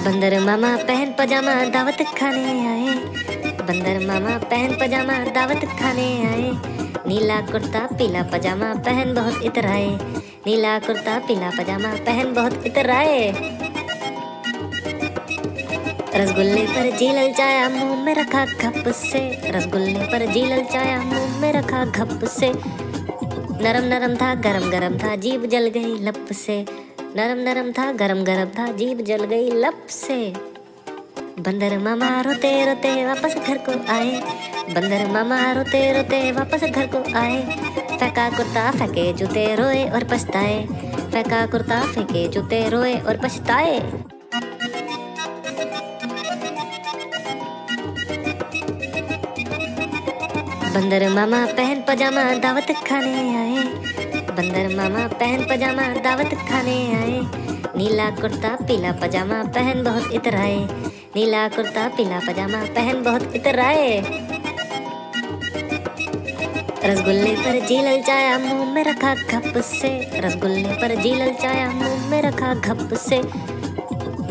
बंदर मामा पहन पजामा दावत खाने आए। बंदर मामा पहन पजामा दावत खाने आए। नीला कुर्ता पीला पजामा पहन बहुत इतराए। नीला कुर्ता पीला पजामा पहन बहुत इतराए। रसगुल्ले पर जी ललचाया मुंह में रखा घप से। रसगुल्ले पर जी ललचाया मुंह में रखा घप से। नरम नरम था गरम गरम था जीभ जल गई लप से। नरम नरम था गरम गरम था जीभ जल गई लप से। बंदर मामा रोते रोते वापस घर को आए। बंदर मामा रोते रोते वापस घर को आए। फेंका कुर्ता फेंके जूते रोए और पछताए। फेंका कुर्ता फेंके जूते रोए और पछताए। बंदर मामा पहन पजामा दावत खाने आए। बंदर मामा पहन पजामा दावत खाने आए। नीला कुर्ता पीला पजामा पहन बहुत इतराए। नीला कुर्ता पीला पजामा पहन बहुत इतराए। रसगुल्ले पर जी ललचाया मुंह में रखा घप से। रसगुल्ले पर जी ललचाया मुंह में रखा घप से।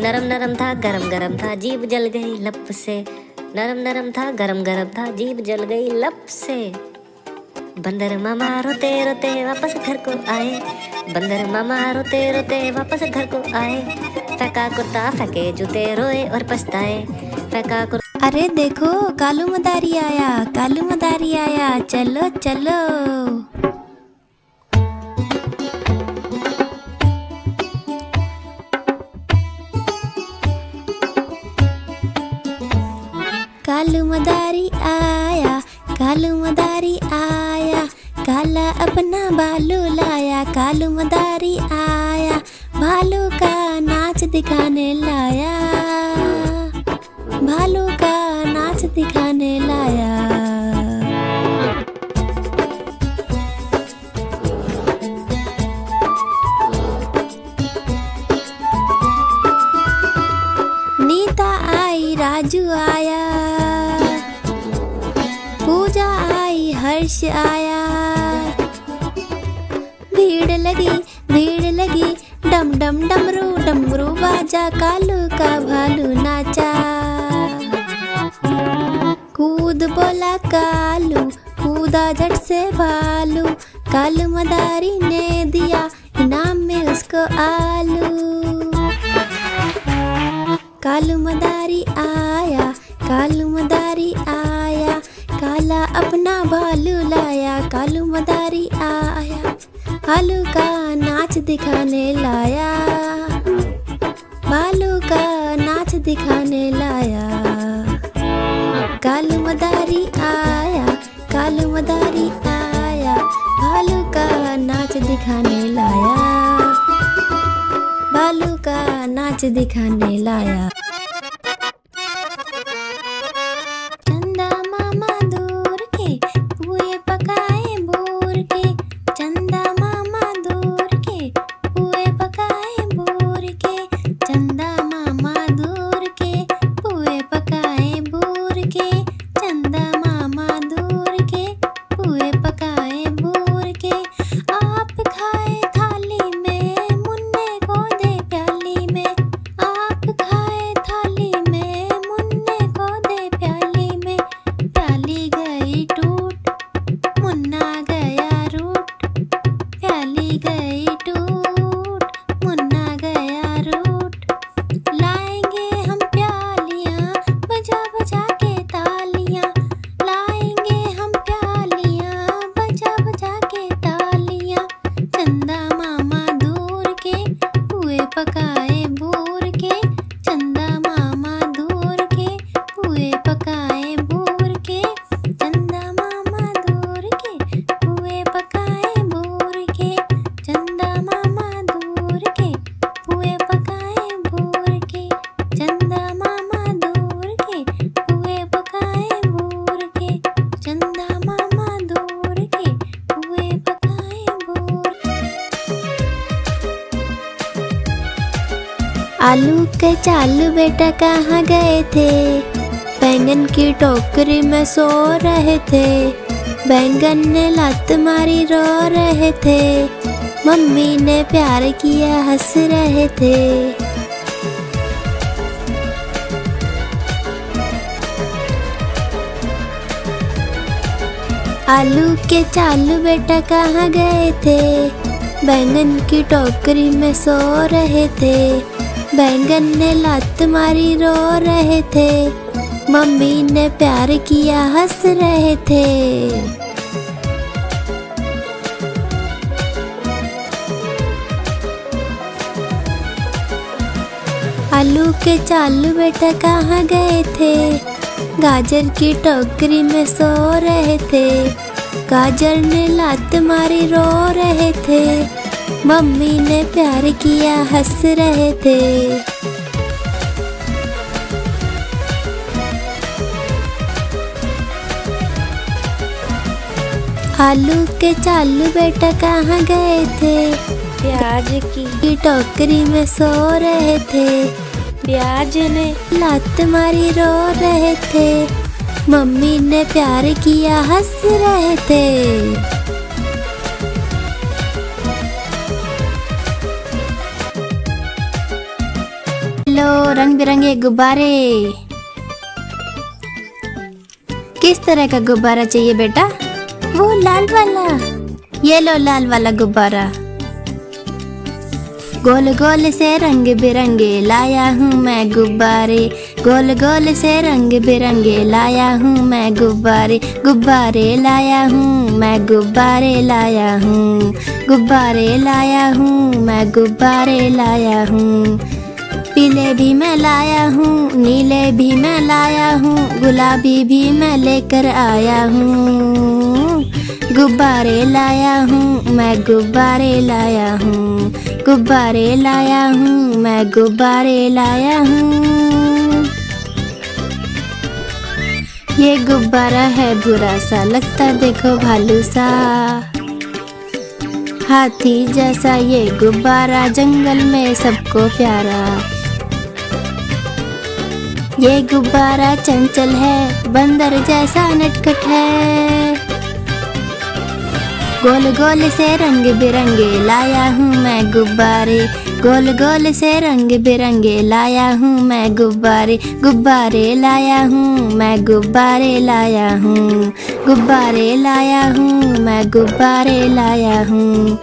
नरम नरम था गरम गरम था जीभ जल गई लप से। नरम नरम था गरम गरम था जीभ जल गई लप से। बंदर मामा रोते रोते वापस घर को आए। बंदर मामा रोते रोते वापस घर को आए। फेंका कुर्ता फेंके जूते रोए और पछताए। फेंका कुर्ता। अरे देखो कालू मदारी आया, कालू मदारी आया, चलो चलो। कालू मदारी आया, कालू मदारी आया, काला अपना भालू लाया। कालू मदारी आया, भालू का नाच दिखाने लाया। भालू का नाच दिखाने लाया। नीता आई, राजू आया, पूजा आई, हर्ष आया। भीड़ लगी, डम डम डमरू डमरू बाजा। कालू का भालू नाचा। कूद बोला कालू, कूदा झट से भालू। कालू मदारी ने दिया इनाम में उसको आलू। कालू मदारी आया, कालू मदारी आया, काला अपना भालू लाया। कालू मदारी आया, भालू का नाच दिखाने लाया। भालू का नाच दिखाने लाया। कालू मदारी आया, कालू मदारी आया, भालू का नाच दिखाने लाया। भालू का नाच दिखाने लाया। चंदा मामा दूर के पुए पकाए बोर के। चंदा मामा दूर के पुए पकाए बोर के। चंदा मामा दूर के पुए पकाए बोर के। चंदा मामा दूर के पुए पकाए बोर के। आप खाए थाली में, मुन्ने को दे प्याली में। आप खाए थाली में, मुन्ने को दे प्याली में। प्याली गई टूट, मुन्ना गया रूठ। प्याली गई टूट, मुन्ना गया रूठ। लाएंगे हम प्यालियाँ बजा बजा के तालियाँ। लाएंगे हम प्यालियाँ बजा बजा के तालियाँ। चंदा मामा दूर के पुए पकाए बोर के। चंदा मामा दूर के पुए पकाए बोर के। चंदा मामा दूर के पुए पकाए बोर के। चंदा मामा दूर के पुए पकाए बोर के। चंदा मामा दूर के पुए पकाए बोर के। चंदा मामा दूर के पुए पकाए बोर। आलू के चालू बेटा कहाँ गए थे? बैंगन की टोकरी में सो रहे थे। बैंगन ने लात मारी रो रहे थे, मम्मी ने प्यार किया हंस रहे थे। आलू के चालू बेटा कहाँ गए थे, बैंगन की टोकरी में सो रहे थे। बैंगन ने लात मारी रो रहे थे, मम्मी ने प्यार किया हंस रहे थे। आलू के चालू बेटा कहाँ गए थे, गाजर की टोकरी में सो रहे थे। गाजर ने लात मारी रो रहे थे, मम्मी ने प्यार किया हंस रहे थे। आलू के चालू बेटा कहाँ गए थे, प्याज की टोकरी में सो रहे थे। प्याज ने लात मारी रो रहे थे, मम्मी ने प्यार किया हंस रहे थे। लो रंग बिरंगे गुब्बारे। किस तरह का गुब्बारा चाहिए बेटा? वो लाल वाला। ये लो लाल वाला गुब्बारा। गोल गोल से रंग बिरंगे लाया हूँ मैं गुब्बारे, गोल गोल से रंग बिरंगे लाया हूँ मैं गुब्बारे। गुब्बारे लाया हूँ मैं गुब्बारे लाया हूँ, गुब्बारे लाया हूँ मैं गुब्बारे लाया हूँ। पीले भी मैं लाया हूँ, नीले भी मैं लाया हूँ, गुलाबी भी मैं लेकर आया हूँ। गुब्बारे लाया हूँ मैं गुब्बारे लाया हूँ, गुब्बारे लाया हूँ मैं गुब्बारे लाया हूँ। ये गुब्बारा है बुरा सा, लगता देखो भालू सा। हाथी जैसा ये गुब्बारा, जंगल में सबको प्यारा। ये गुब्बारा चंचल है, बंदर जैसा नटखट है। गोल गोल से रंग बिरंगे लाया हूँ मैं गुब्बारे, गोल गोल से रंग बिरंगे लाया हूँ मैं गुब्बारे। गुब्बारे लाया हूँ मैं गुब्बारे लाया हूँ, गुब्बारे लाया हूँ मैं गुब्बारे लाया हूँ।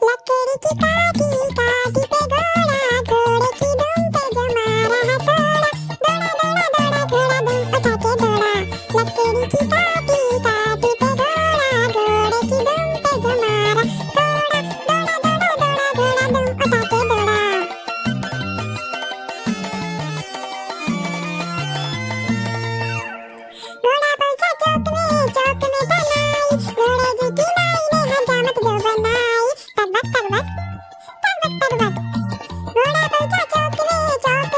लकड़ी की काठी काठी पे घोड़ा, घोड़े की दुम पे जमा रहा घोड़ा। दौड़ा दौड़ा दौड़ा घोड़ा दुम उठा के दौड़ा। लकड़ी की काठी काठी पे घोड़ा, घोड़े की दुम पे जमा रहा घोड़ा। दौड़ा दौड़ा दौड़ा घोड़ा दुम उठा के दौड़ा। घोड़ा पहुंचा चौक में बनाई, घोड़े जी की नाई ने हजामत जो बनाई। तरबक तरबक तरबक तरबक। घोड़ा पहुंचा चौक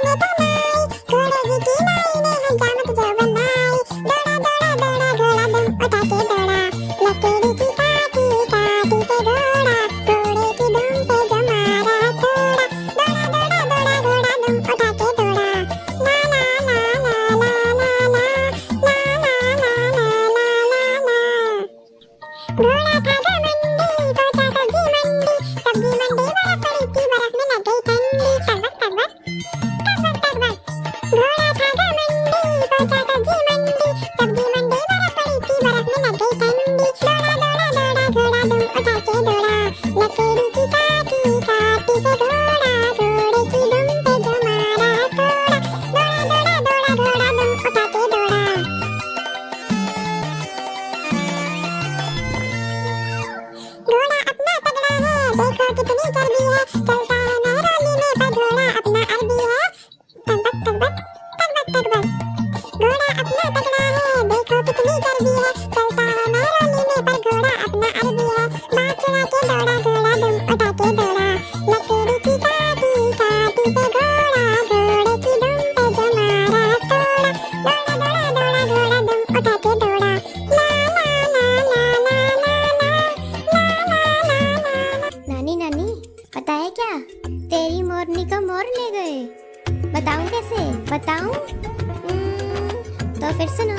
में बनाई, घोड़े जी की नाई ने हजामत जो बनाई। दौड़ा दौड़ा दौड़ा घोड़ा दुम उठा के दौड़ा। लकड़ी की काठी काठी पे घोड़ा, घोड़े की दुम पे जमा रहा घोड़ा। दौड़ा दौड़ा दौड़ा घोड़ा दुम उठा के दौड़ा। ला ला ला ला ला ला ला, ला ला ला ला ला ला ला। घोड़ा था घमंडी, पहुंचा सब्जी मंडी, सब्जी मंडी बर्फ पड़ी थी, बर्फ में लग गई ठंडी। तरबक तरबक तेरी मोरनी को मोर ले गए। बताऊं कैसे? बताऊं? तो फिर सुनो।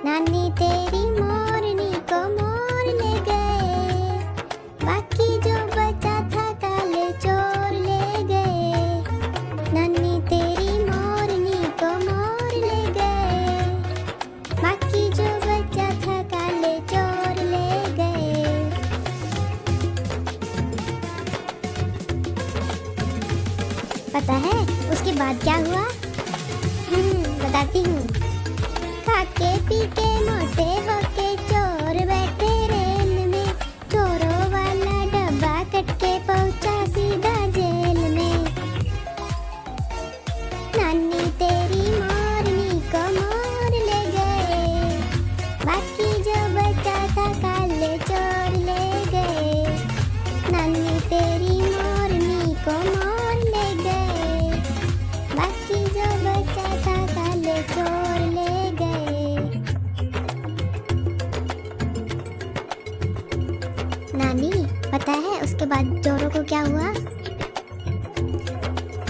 नानी तेरी मोरनी को मोर ले गए, बाकी जो बचा था काले चोर ले गए। नानी तेरी मोरनी को मोर ले गए, बाकी जो बचा था काले चोर ले गए। पता है उसके बाद क्या हुआ? बताती हूँ। खाके पी के मोटे होके चोर बैठे रेल में, चोरों वाला डब्बा कट के पहुंचा सीधा जेल में। नानी तेरी मोरनी को मोर ले गए, बाकी जो बचा था काले चोर ले गए। नानी तेरी मोरनी को मोर ले गए, बाकी जो बचा था काले चोर ले गए। नानी पता है उसके बाद चोरों को क्या हुआ?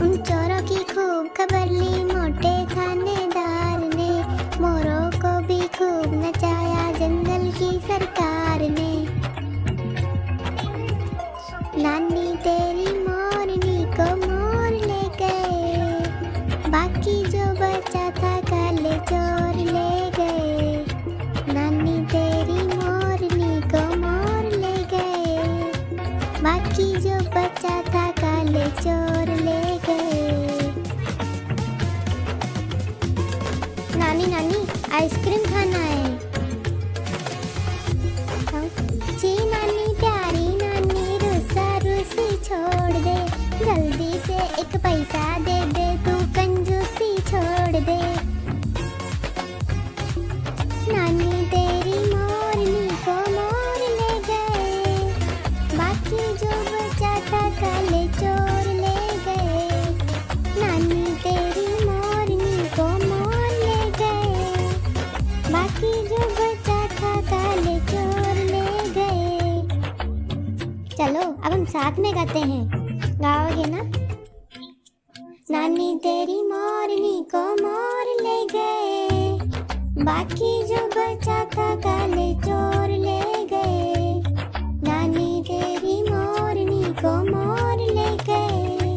उन चोरों की खूब खबर ली मोटे थानेदार ने, मोरों को भी खूब नचाया जंगल की सरकार ने। नानी तेरी मोरनी को मोर ले गए, बाकी जो बचा था काले चोर ले गए। नानी तेरी मोरनी को मोर ले गए, बाकी जो बचा था काले चोर ले गए। नानी नानी आइसक्रीम खाना है। जी नानी प्यारी नानी रुस्सा रुसी छोड़ दे, जल्दी से एक पैसा दे दे, तू कंजूसी छोड़ दे। नानी तेरी मोरनी को मोर ले गए, बाकी जो बचा था काले चोर ले गए। नानी तेरी मोरनी को मोर ले गए, बाकी जो बचा था काले चोर ले गए। चलो अब हम साथ में गाते हैं, गाओगे ना? नानी तेरी मोरनी को मोर ले गए, बाकी जो बचा था काले चोर ले गए। नानी तेरी मोरनी को मोर ले गए,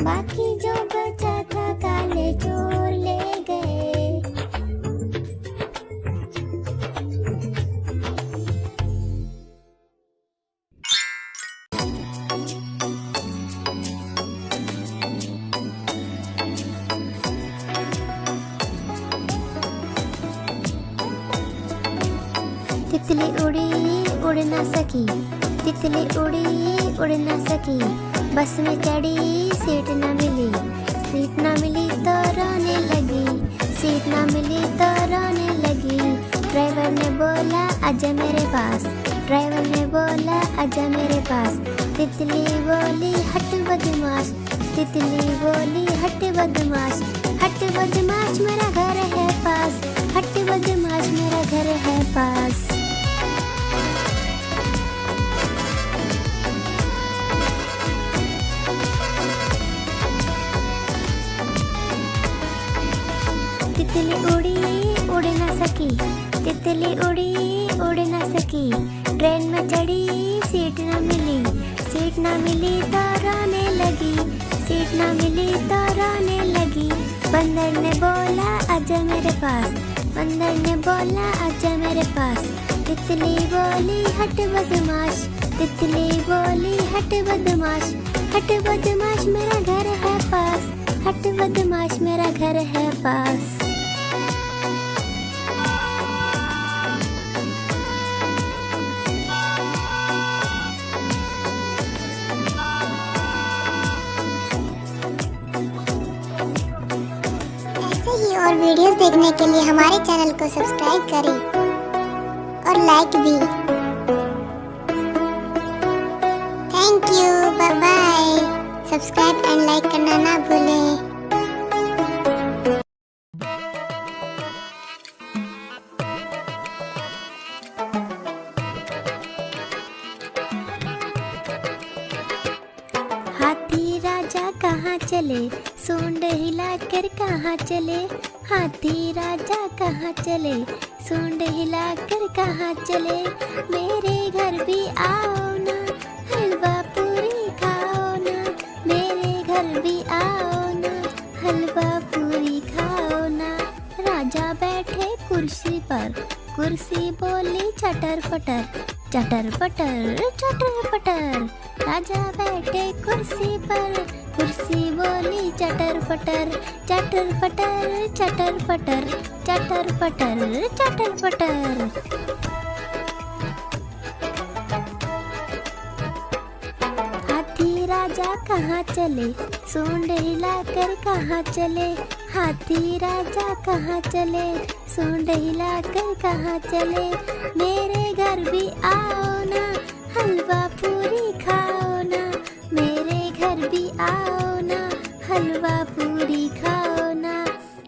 बाकी जो बचा था काले चोर ले गए। तितली उड़ी उड़ ना सकी, तितली उड़ी उड़ ना सकी, बस में चढ़ी सीट ना मिली, सीट ना मिली तो रोने लगी, सीट ना मिली तो रोने लगी। ड्राइवर ने बोला आजा मेरे पास, ड्राइवर ने बोला आजा मेरे पास। तितली बोली हट बदमाश, तितली बोली हट बदमाश, हट बदमाश मेरा घर है पास, हट बदमाश मेरा घर है पास। तितली उड़ी उड़ ना सकी, तितली उड़ी उड़ ना सकी, ट्रेन में चढ़ी सीट ना मिली, सीट ना मिली तो रोने लगी, सीट ना मिली तो रोने लगी। बंदर ने बोला आजा मेरे पास, बंदर ने बोला आजा मेरे पास। तितली बोली हट बदमाश, तितली बोली हट बदमाश, हट बदमाश मेरा घर है पास, हट बदमाश मेरा घर है पास। और वीडियोस देखने के लिए हमारे चैनल को सब्सक्राइब करें और लाइक भी। Thank you, bye bye. Subscribe and like करना ना भूलें। हाथी राजा कहाँ चले, सूंड हिलाकर कहाँ चले, हाथी राजा कहाँ चले, सूंड हिलाकर कहाँ चले, मेरे घर भी आओ ना, हलवा पूरी खाओ ना, मेरे घर भी आओ ना, हलवा पूरी खाओ ना। राजा बैठे कुर्सी पर, कुर्सी बोली चटर पटर, चटर पटर चटर पटर। राजा बैठे कुर्सी पर, कुर्सी बोली चटर पटर, चटर पटर चटर पटर, चटर पटर चटर पटर। हाथी राजा कहाँ चले, सूंड हिलाकर कहाँ चले, हाथी राजा कहाँ चले, सूंड हिलाकर कहाँ चले, मेरे घर भी आओ ना, हलवा पूरी खाओ ना, मेरे घर भी आओ ना, हलवा पूरी खाओ ना।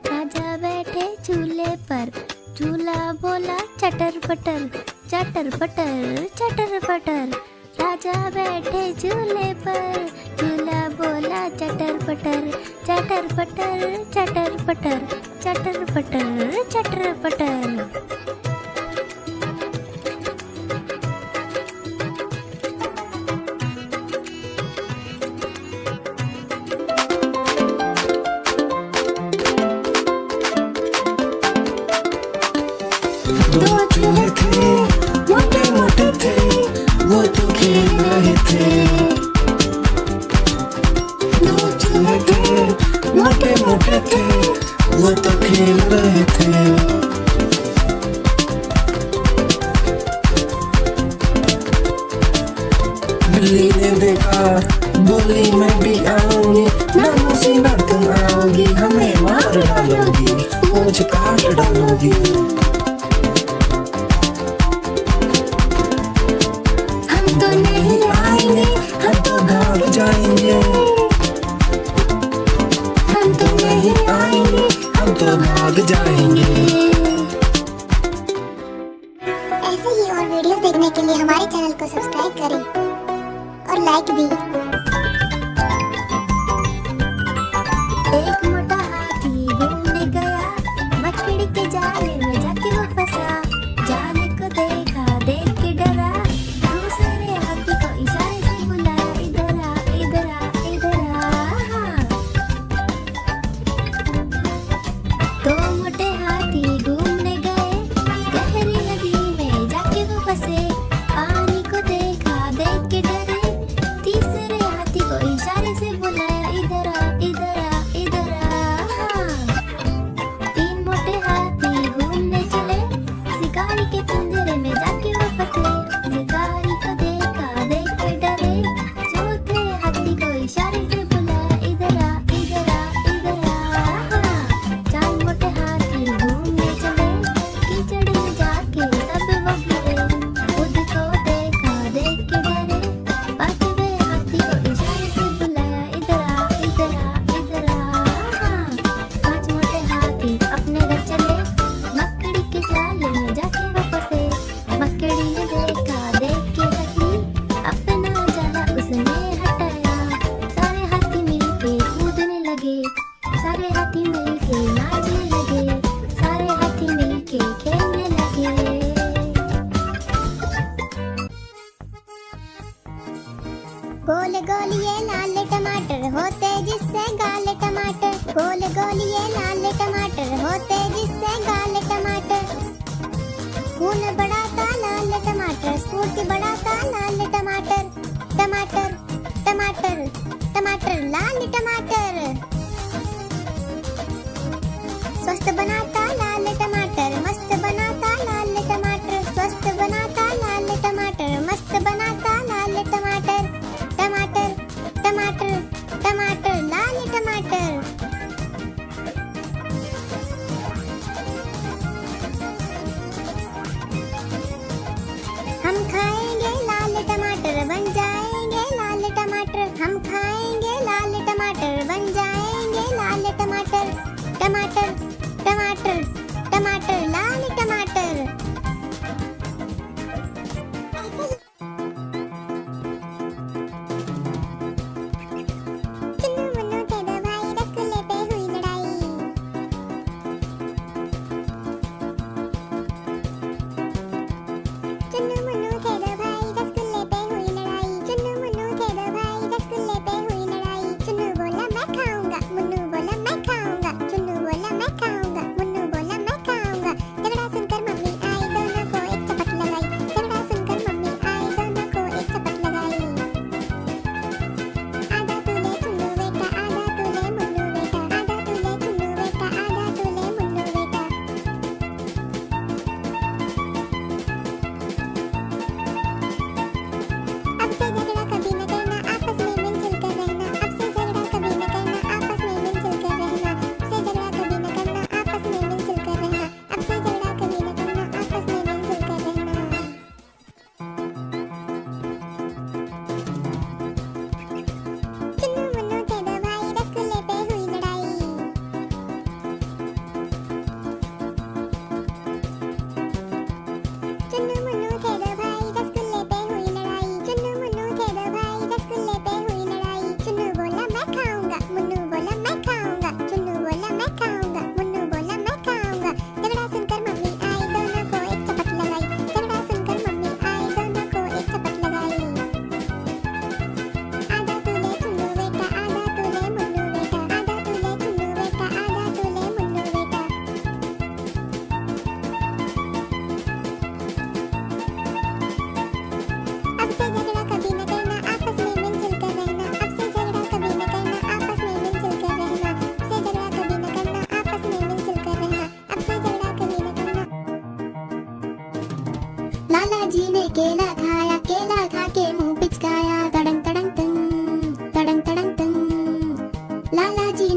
राजा बैठे चूल्हे पर, चूल्हा बोला चटर पटर, चटर पटर चटर पटर। राजा बैठे चूल्हे पर, चूल्हा बोला चटर पटर, चटर पटर चटर पटर, चटर पटर चटर पटर। दो चूहे थे, मोटे मोटे थे, वो तो खेल रहे थे। दो चूहे थे, मोटे मोटे थे, वो तो खेल रहे थे। बिल्ली ने देखा, बोली मैं भी आऊंगी, ना मुसीबत तुम आओगी, हमें मार डालोगी, पूंछ काट डालोगी। तो नहीं आएंगे, हम तो भाग जाएंगे, हम तो नहीं आएंगे, हम तो भाग जाएंगे। ऐसे ही और वीडियोस देखने के लिए हमारे चैनल को सब्सक्राइब करें और लाइक भी। एक मोटा हाथी घूमने गया, मकड़ी के जाले में जाके वो फंसा, जाले को देखा, देख के डरा, दूसरे हाथी को इशारे से बुलाया, इधर आ इधर आ इधर आ। दो मोटे हाथी घूमने गए, गहरी नदी में जाके वो फंसे, पानी को देखा, देख के डरे, तीसरे हाथी को इशारे से बुलाया, इधर आ इधर आ इधर आ। तीन मोटे हाथी घूमने चले, शिकारी के पिंजरे में जाके वो फंसे, शिकारी को देखा, देख के डरे, चौथे हाथी को इशारे से बुलाया, इधर आ इधर आ इधर आ। चार मोटे हाथी घूमने चले, कीचड़ में जाके सब वो गिरे, खुद को देखा, देख के डरे, पांचवे हाथी को इशारे से बुलाया, इधर आ इधर आ इधर आ। पांच मोटे हाथी अपने घर चले, मकड़ी के जाले में जाके वो फंसे, मकड़ी ने देखा, देख के हंसी, अपना जाला उसने हटाया, सारे हाथी मिलके कूदने लगे, सारे हाथी मिलके नाचने लगे, सारे हाथी मिलके खेलने लगे। गोल गोल ये लाल टमाटर होते जिससे गाल टमाटर, गोल गोल ये लाल टमाटर होते जिससे गाल टमाटर। खून बड़ा था लाल टमाटर, स्फूर्ति बड़ा था लाल टमाटर, टमाटर टमाटर टमाटर लाल टमाटर। स्वस्थ बनाता लाल टमाटर, मस्त बनाता लाल टमाटर, स्वस्थ बनाता लाल टमाटर, मस्त बनाता लाल टमाटर, टमाटर टमाटर टमाटर लाल टमाटर। हम खाएंगे लाल टमाटर, बन जाएंगे लाल टमाटर, हम खाएंगे लाल टमाटर, बन जाएंगे लाल टमाटर, टमाटर टमाटर टमाटर लाल टमाटर। चुन्नू मुन्नू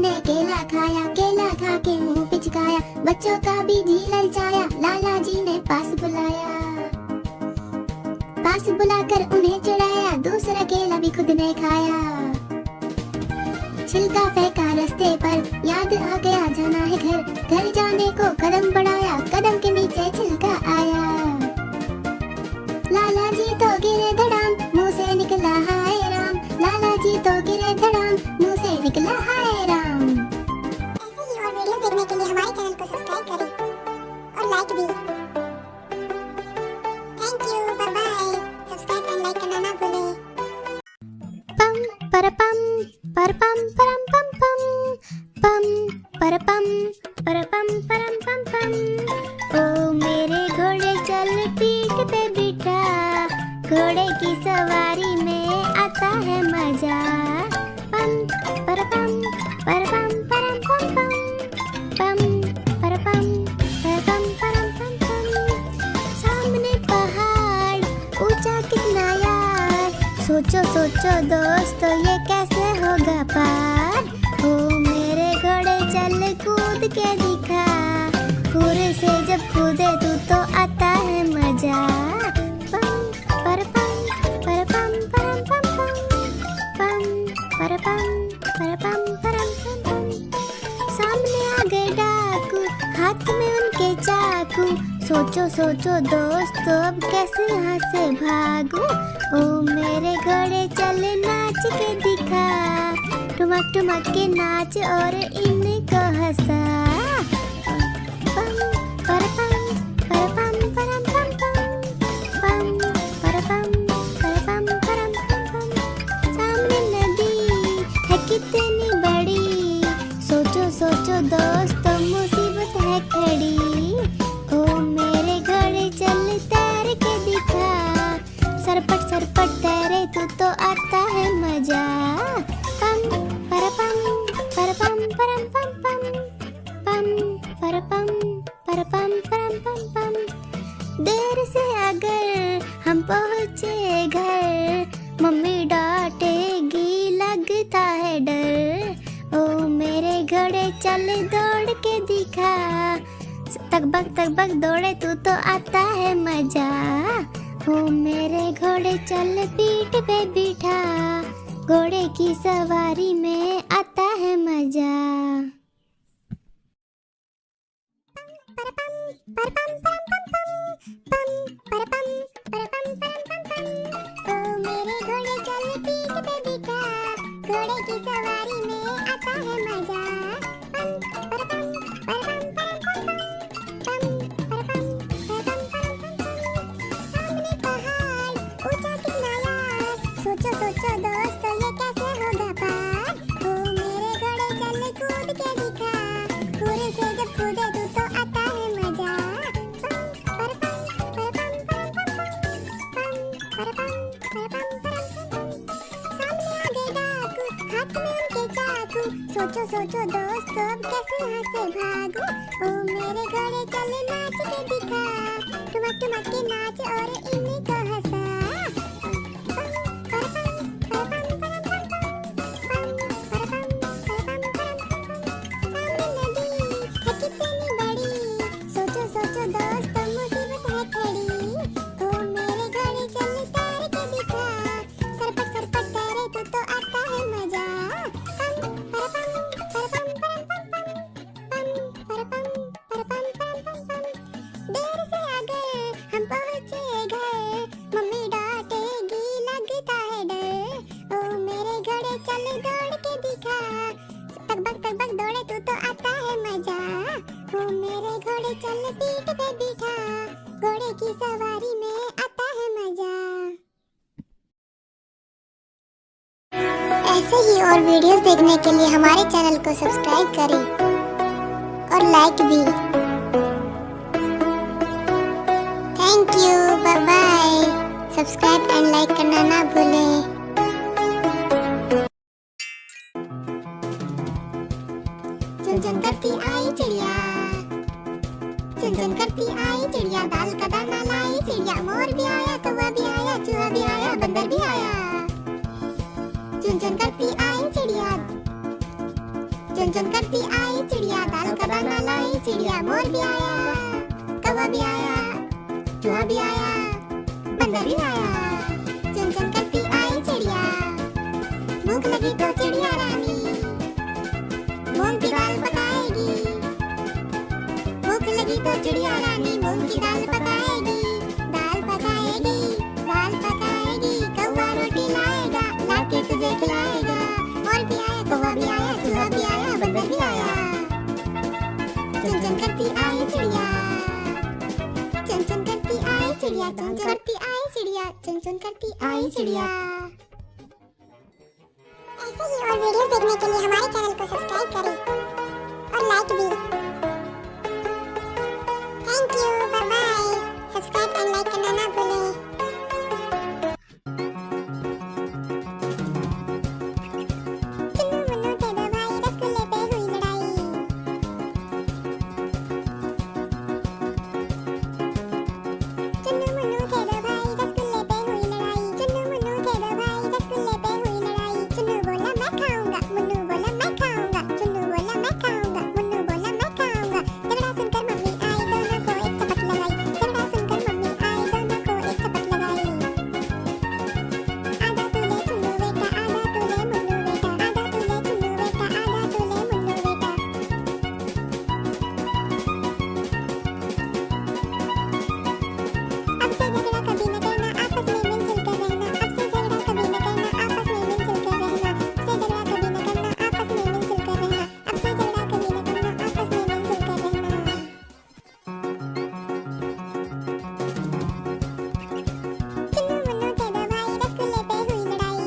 ने केला खाया, केला खा के मुंह पिचकाया, बच्चों का भी जी ललचाया, लाला जी ने पास बुलाया। पास बुलाकर उन्हें चढ़ाया, दूसरा केला भी खुद ने खाया। छिलका फेंका रास्ते पर, याद आ गया जाना है घर। घर जाने को कदम बढ़ाया, कदम के नीचे छिलका आया। लाला जी तो गिरे धड़ाम, मुंह से निकला हाय राम। लाला जी तो गिरे धड़ाम, मुंह से निकला हाय राम। ऐसे ही और वीडियो देखने के लिए हमारे चैनल को सब्सक्राइब करें और लाइक भी। Thank you, bye bye. Subscribe and like करना ना भूलें। पम परपम परपम परम पम पम परपम परपम परम पम पम। ओ मेरे घोड़े चल पीठ पे बिठा, घोड़े की सवारी में आता है मजा। पम परपम परपम परम पम पम परपम परपम परम पम पम। सामने पहाड़ ऊंचा कितना यार, सोचो सोचो दोस्तों ये कैसे होगा पार। ओ मेरे घोड़े चल कूद के दिखा, पूरे से जब कूदे तू तो आता है मजा। पम परपम परपम परम पम पम परपम परपम परम पम पम। सामने आ गए डाकू, हाथ में उनके चाकू, सोचो सोचो दोस्तों अब कैसे यहाँ से भागूं। ओ मेरे घोड़े चल नाच के दिखा, ठुमक ठुमक के नाच और इनको हंसा। पम परपम परपम परम पम पम परपम परपम परम पम पम। सामने नदी है कितनी बड़ी, सोचो सोचो दोस्तों मुसीबत है खड़ी। ओ मेरे घोड़े चल तैर के दिखा, सरपट सरपट तैरे तू तो आता है मजा। पम परपम परपम परम पम पम परपम परपम परम पम पम। देर से अगर हम पहुँचे घर, मम्मी डांटेगी लगता है डर। ओ मेरे घोड़े चल दौड़ के दिखा, तक बक दौड़े तू तो आता है मजा। ओ मेरे घोड़े चल पीठ पे बिठा, घोड़े की सवारी में आता है मजा। परपम परपम परम पम परपम परपम परम पम। ओ मेरे घोड़े चल पीठ पे बिठा, घोड़े की सवारी में आता है मजा। पम परपम परपम परम पम परपम परपम परम पम। सामने पहाड़ ऊंचा कितना यार, सोचो सोचो दोस्तों ये कैसे होगा पार। ओ मेरे घोड़े चल कूद के दिखा, पूरे से जब कूदे तू तो आता है मजा। परपम परपम परम परपम परपम परम। सामने आ गए डाकू, हाथ में उनके चाकू, सोचो सोचो दोस्तों अब कैसे यहाँ से भागूं। ओ मेरे घोड़े चल नाच के दिखा, ठुमक ठुमक के नाच और इनको हंसा। तक दौड़े तू तो आता है मजा। ओ मेरे घोड़े चल पीठ पे बिठा, घोड़े की सवारी में आता है मजा। ऐसे ही और वीडियोस देखने के लिए हमारे चैनल को सब्सक्राइब करें और लाइक भी। Thank you, bye bye. Subscribe and like करना ना भूलें। चुन करती आई चिड़िया, चुन करती आई चिड़िया, दाल का दाना लाई चिड़िया। मोर भी आया, कौवा भी आया, चूहा भी आया, बंदर भी आया। चुन करती आई चिड़िया, चुन चुन करती आई चिड़िया, दाल का दाना लाई चिड़िया। मोर भी आया, कौवा भी आया, चूहा भी आया, बंदर भी आया। चुन चुन करती आई चिड़िया, भूख लगी तो चिड़िया रानी मूंग की दाल पकाएगी। भूख लगी तो चिड़िया रानी मूंग की दाल पकाएगी। दाल पकाएगी, दाल पकाएगी। कौवा रोटी लाएगा, लाके तुझे खिलाएगा। मोर भी आया, कौवा भी आया, चूहा भी आया, बंदर भी आया। चुन चुन करती आई चिड़िया, चुन चुन करती आई चिड़िया, चुन चुन करती आई चिड़िया, चुन चुन करती आई चिड़िया। ऐसे ही और वीडियोस देखने के लिए हमारे चैनल को सब्सक्राइब करें और लाइक भी। Thank you, bye bye. Subscribe and like करना ना भूलें। चुन्नू मुन्नू थे दो भाई, रसगुल्ले पे हुई लड़ाई। चुन्नू मुन्नू थे दो भाई, रसगुल्ले पे हुई लड़ाई। चुन्नू मुन्नू थे दो भाई, रसगुल्ले पे हुई लड़ाई। चुन्नू बोला मैं खाऊंगा, मुन्नू बोला मैं खाऊंगा। चुन्नू बोला मैं खाऊंगा, मुन्नू बोला मैं खाऊंगा। झगड़ा सुनकर मम्मी आई, दोनों को एक चपट लगाई। झगड़ा सुनकर मम्मी आई, दोनों को एक चपट लगाई। आधा तू ले चुन्नू बेटा, आधा तू ले मुन्नू बेटा। आधा तू ले चुन्नू बेटा, आधा तू ले मुन्नू बेटा। अब से झगड़ा कभी न करना, आपस में मिलजुल कर रहना। अब से झगड़ा कभी न करना, आपस में मिलजुल कर रहना। अब से झगड़ा कभी न करना, आपस में मिलजुल कर रहना। अब से झगड़ा कभी न करना, आपस में मिलजुल कर रहना। चुन्नू मुन्नू थे दो भाई, रसगुल्ले पे हुई लड़ाई।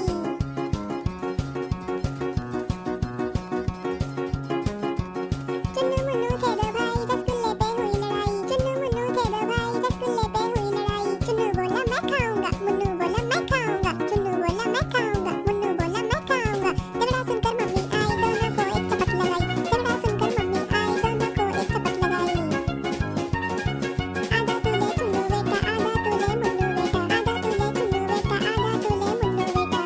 चुन्नू मुन्नू थे दो भाई, रसगुल्ले पे हुई लड़ाई। चुन्नू मुन्नू थे दो भाई, रसगुल्ले पे हुई लड़ाई। चुन्नू बोला मैं खाऊंगा, मुन्नू बोला मैं खाऊंगा। चुन्नू बोला मैं खाऊंगा, मुन्नू बोला मैं खाऊंगा। झगड़ा सुनकर मम्मी आई, दोनों को एक चपट लगाई। झगड़ा सुनकर मम्मी आई, दोनों को एक चपट लगाई। आधा तू ले चुन्नू बेटा, आधा तू ले मुन्नू बेटा। आधा तू ले चुन्नू बेटा, आधा तू ले मुन्नू बेटा।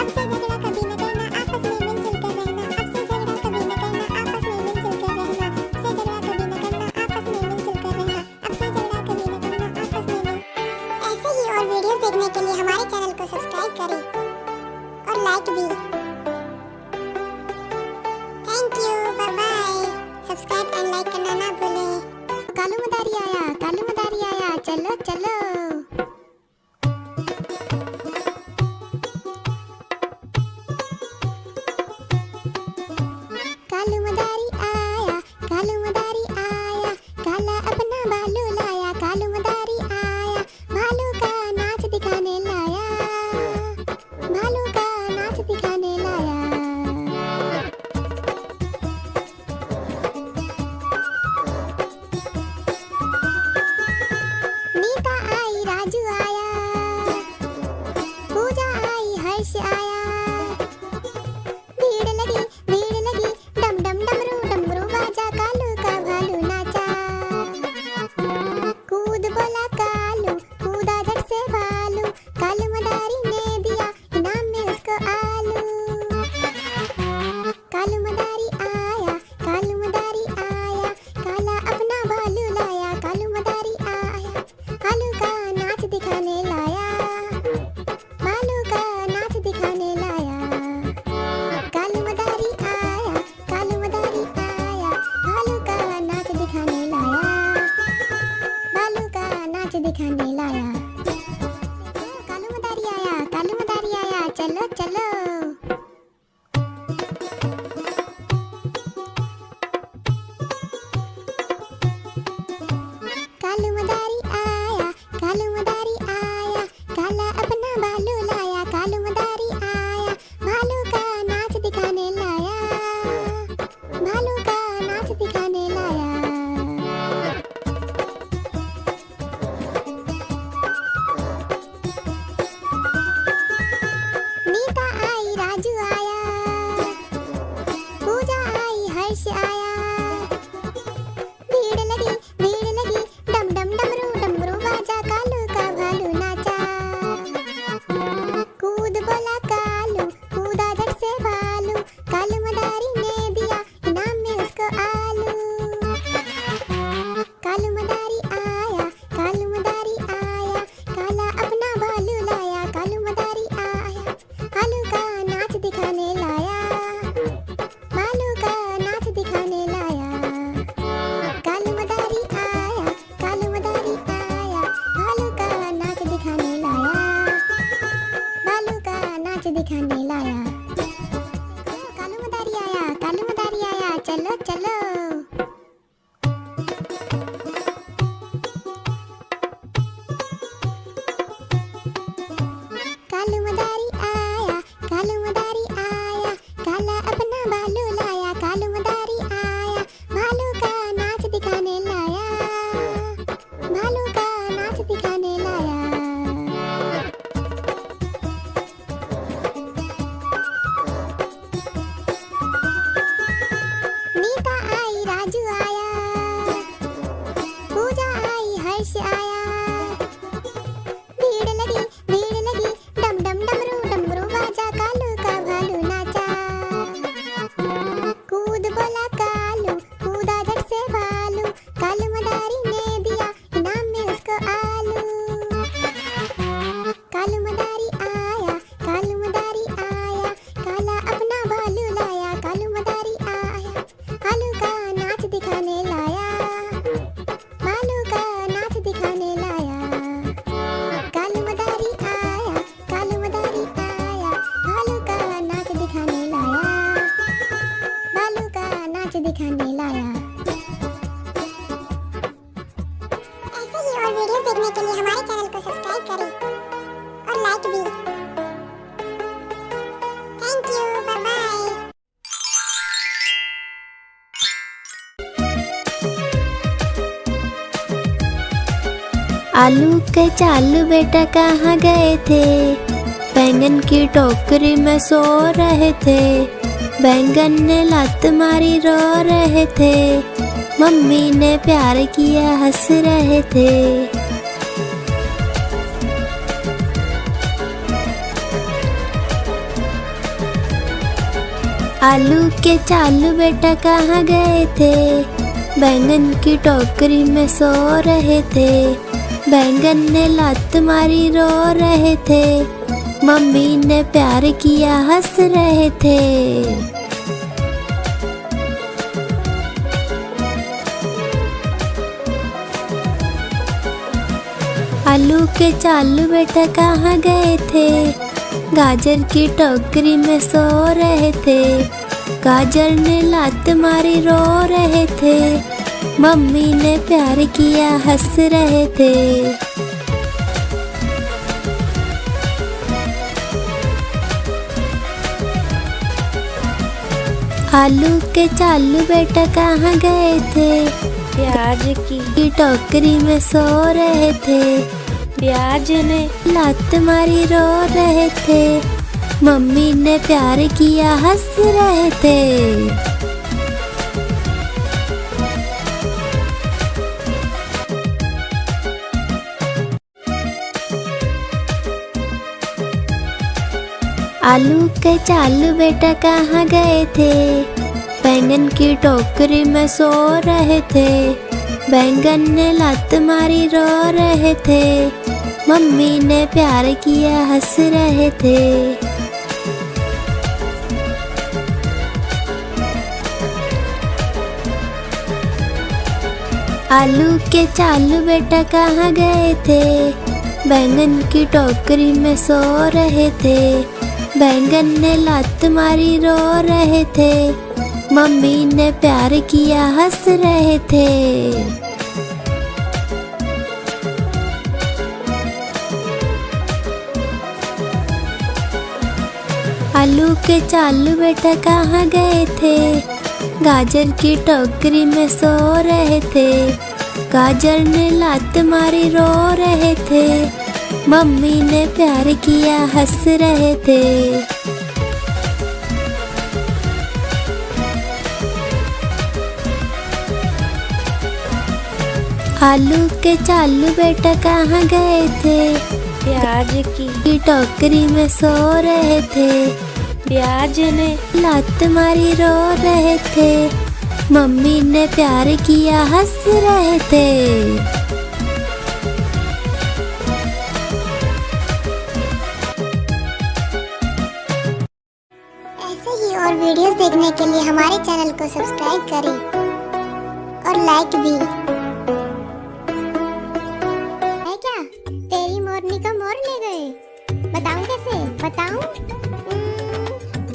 अब से झगड़ा कभी न करना, आपस में मिलजुल कर रहना। अब से झगड़ा कभी न करना, आपस में मिलजुल कर रहना। अब से झगड़ा कभी न करना, आपस में मिलजुल कर रहना। अब से झगड़ा कभी न करना, आपस में मिल। ऐसे ही और वीडियोस देखने के लिए हमारे चैनल को सब्सक्राइब करें और लाइक भी। Thank you, bye bye. Subscribe and like करना ना भूलें। कालू मदारी आया, कालू मदारी आया, चलो चलो। कालू मदारी आया, कालू मदारी आया, काला अपना भालू लाया। कालू मदारी आया, भालू का नाच दिखाने लाया। भालू का नाच दिखाने लाया। नीता आई, राजू आया, पूजा आई, हर्ष आया। भीड़ लगी, डम डम डमरू डमरू बाजा। कालू का भालू नाचा। कूद बोला कालू, कूदा झट से भालू। कालू मदारी ने दिया इनाम में उसको आलू। कालू मदारी आया, कालू मदारी आया, काला अपना भालू लाया। कालू मदारी आया, भालू का नाच दिखाने लाया। भालू का नाच दिखाने लाया। कालू मदारी आया, कालू मदारी आया, भालू का नाच दिखाने लाया। भालू का नाच दिखाने लाया। कालू मदारी आया, कालू मदारी आया, चलो चलो। कालू मदारी आया, कालू मदारी आया, काला अपना भालू लाया। कालू मदारी आया, भालू का नाच दिखाने लाया। भालू का नाच दिखाने लाया। नीता आई, राजू दिखाने लाया। कालू मदारी आया, कालू मदारी आया, चलो चलो। कालू मदारी आया, कालू मदारी आया, काला अपना भालू लाया। कालू मदारी आया, भालू का नाच दिखाने लाया, भालू का नाच दिखाने लाया। नीता आई, राजू आया, पूजा आई, हर्ष आया। भीड़ लगी, डम डम डमरू डमरू बाजा। कालू का भालू नाचा, कूद बोला कालू, कूदा झट से भालू। कालू मदारी ने दिया इनाम में उसको आलू। कालू मदारी आया, कालू मदारी आया, काला अपना भालू लाया। कालू मदारी आया, भालू का नाच दिखाने लाया, भालू का नाच दिखाने लाया। कालू मदारी आया, कालू मदारी आया, भालू का नाच दिखाने लाया, भालू का नाच दिखाने लाया। ऐसे ही और वीडियोस देखने के लिए हमारे चैनल को सब्सक्राइब करें और लाइक भी। Thank you, bye bye. आलू के चालू बेटा कहाँ गए थे? बैंगन की टोकरी में सो रहे थे। बैंगन ने लात मारी रो रहे थे। मम्मी ने प्यार किया हंस रहे थे। आलू के चालू बेटा कहाँ गए थे? बैंगन की टोकरी में सो रहे थे। बैंगन ने लात मारी रो रहे थे। मम्मी ने प्यार किया हंस रहे थे। आलू के चालू बेटा कहाँ गए थे? गाजर की टोकरी में सो रहे थे। गाजर ने लात मारी रो रहे थे। मम्मी ने प्यार किया हंस रहे थे। आलू के चालू बेटा कहाँ गए थे? प्याज की टोकरी में सो रहे थे। प्याज ने लात मारी रो रहे थे। मम्मी ने प्यार किया हंस रहे थे। आलू के चालू बेटा कहाँ गए थे? बैंगन की टोकरी में सो रहे थे। बैंगन ने लात मारी रो रहे थे। मम्मी ने प्यार किया हंस रहे थे। आलू के चालू बेटा कहाँ गए थे? बैंगन की टोकरी में सो रहे थे। बैंगन ने लात मारी रो रहे थे। मम्मी ने प्यार किया हंस रहे थे। आलू के चालू बेटा कहाँ गए थे? गाजर की टोकरी में सो रहे थे। गाजर ने लात मारी रो रहे थे। मम्मी ने प्यार किया हंस रहे थे। आलू के चालू बेटा कहाँ गए थे? प्याज की टोकरी में सो रहे थे। प्याज ने लात मारी रो रहे थे। मम्मी ने प्यार किया हंस रहे थे। ऐसे ही और वीडियोस देखने के लिए हमारे चैनल को सब्सक्राइब करें और लाइक भी। है क्या? तेरी मोरनी को मोर ले गए। बताऊं कैसे? बताऊं?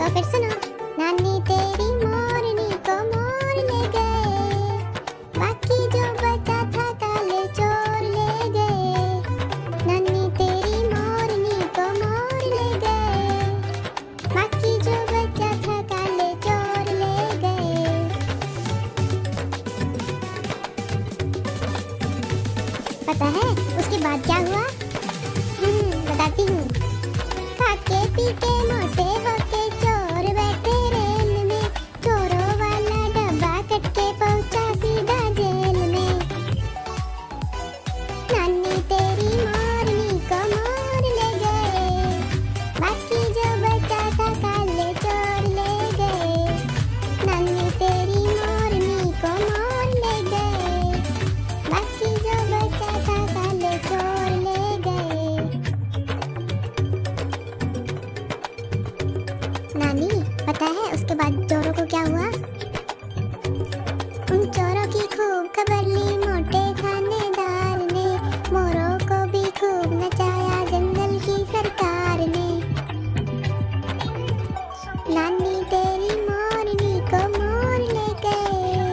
फिर सुनो। नानी तेरी मोरनी को मोर ले गए, बाकी जो बचा था काले चोर ले गए। नानी तेरी मोरनी को मोर ले गए, बाकी जो बचा था काले चोर ले गए। पता है उसके बाद क्या हुआ? बताती हूँ। खाके पीके मोटे होके चोर बैठे रेल में, चोरों वाला डब्बा कट के पहुंचा सीधा जेल में। नानी तेरी मोरनी को मोर ले गए, बाकी जो बचा था काले चोर ले गए। नानी तेरी मोरनी को मोर ले गए, बाकी जो बचा था काले चोर ले गए। नानी पता है उसके बाद चोरों को क्या हुआ? उन चोरों की खूब खबर ली मोटे थानेदार ने, मोरों को भी खूब नचाया जंगल की सरकार ने। नानी तेरी मोरनी को मोर ले गए,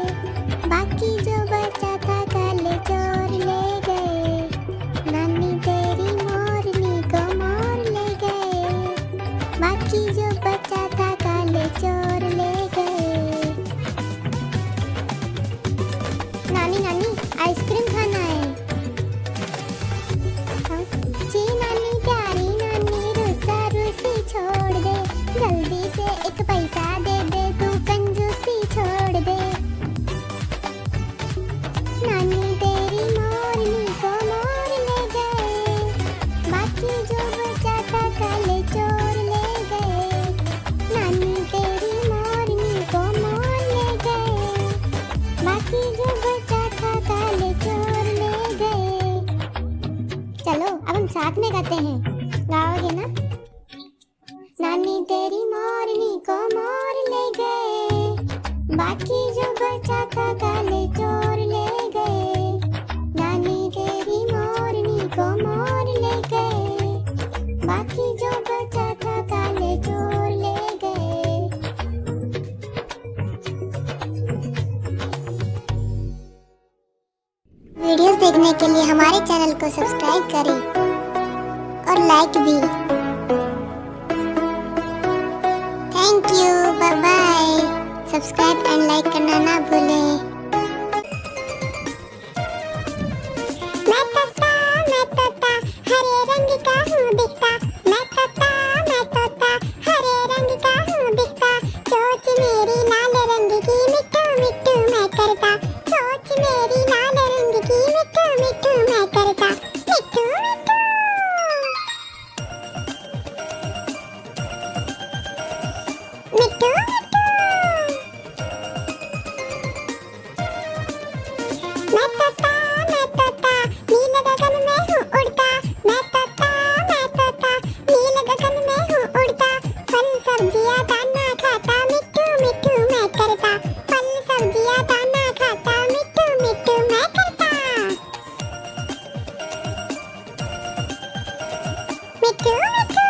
बाकी जो बचा था काले चोर ले गए। नानी तेरी मोरनी को मोर ले गए, बाकी जो बचा था काले चोर ले गए। नानी नानी आइसक्रीम खाना है। जी नानी प्यारी नानी रूसा रूसी छोड़ दे, जल्दी से एक पैसा दे दे, तू कंजूसी छोड़ दे। नानी तेरी मोरनी को मोर ले गए, बाकी जो बचा था काले चोर ले गए। नानी तेरी मोरनी को मोर ले गए, बाकी जो बचा था काले चोर ले गए। चलो अब हम साथ में गाते हैं, गाओगे ना? नानी तेरी मोरनी को मोर ले गए, बाकी जो बचा था काले चोर ले गए। नानी तेरी मोरनी को मोर ले गए, बाकी जो बचा था काले चोर ले गए। वीडियोस देखने के लिए हमारे चैनल को सब्सक्राइब करें और लाइक भी। Thank you, bye bye. Subscribe and like करना ना भूलें। मैं तोता हरे रंग का हूँ दिखता, मैं तोता हरे रंग का हूँ दिखता। चोंच मेरी लाल रंग की मिट्टू मिट्टू मैं करता, चोंच मेरी लाल रंग की मिट्टू मिट्टू मैं करता। मिट्टू मिट्टू मिट्टू मिट्टू। मैं तोता नीले गगन में हूँ उड़ता, मैं तोता नीले गगन में हूँ उड़ता। फल सब्जियाँ दाना खाता, मिट्टू मिट्टू मैं करता, फल सब्जियाँ दाना खाता, मिट्टू मिट्टू मैं करता। मिट्टू मिट्टू।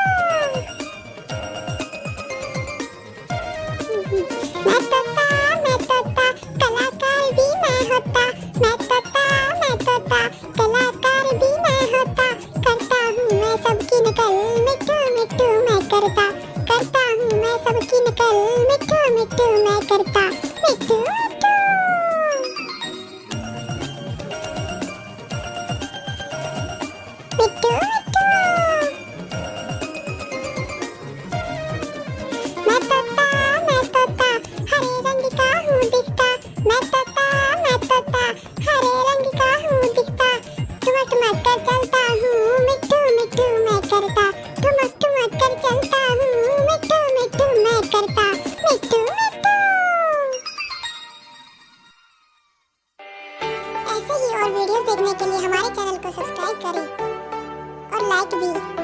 मैं तोता कलाकार भी मैं होता, मैं तोता कलाकार भी मैं होता। करता हूँ मैं सबकी नकल, मिट्टू मिट्टू मैं करता, करता हूँ मैं सबकी नकल, मिट्टू मिट्टू मैं करता। मिट्टू मिट्टू। मिट्टू मिट्टू। मैं तोता हरे रंग का हूँ दिखता, मैं तोता हरे रंग का हूँ दिखता। ठुमक ठुमक कर चलता हूँ, मिट्टू मिट्टू मैं करता, ठुमक ठुमक कर चलता हूँ, मिट्टू मिट्टू मैं करता। मिट्टू मिट्टू। ऐसे ही और वीडियोस देखने के लिए हमारे चैनल को सब्सक्राइब करें और लाइक भी।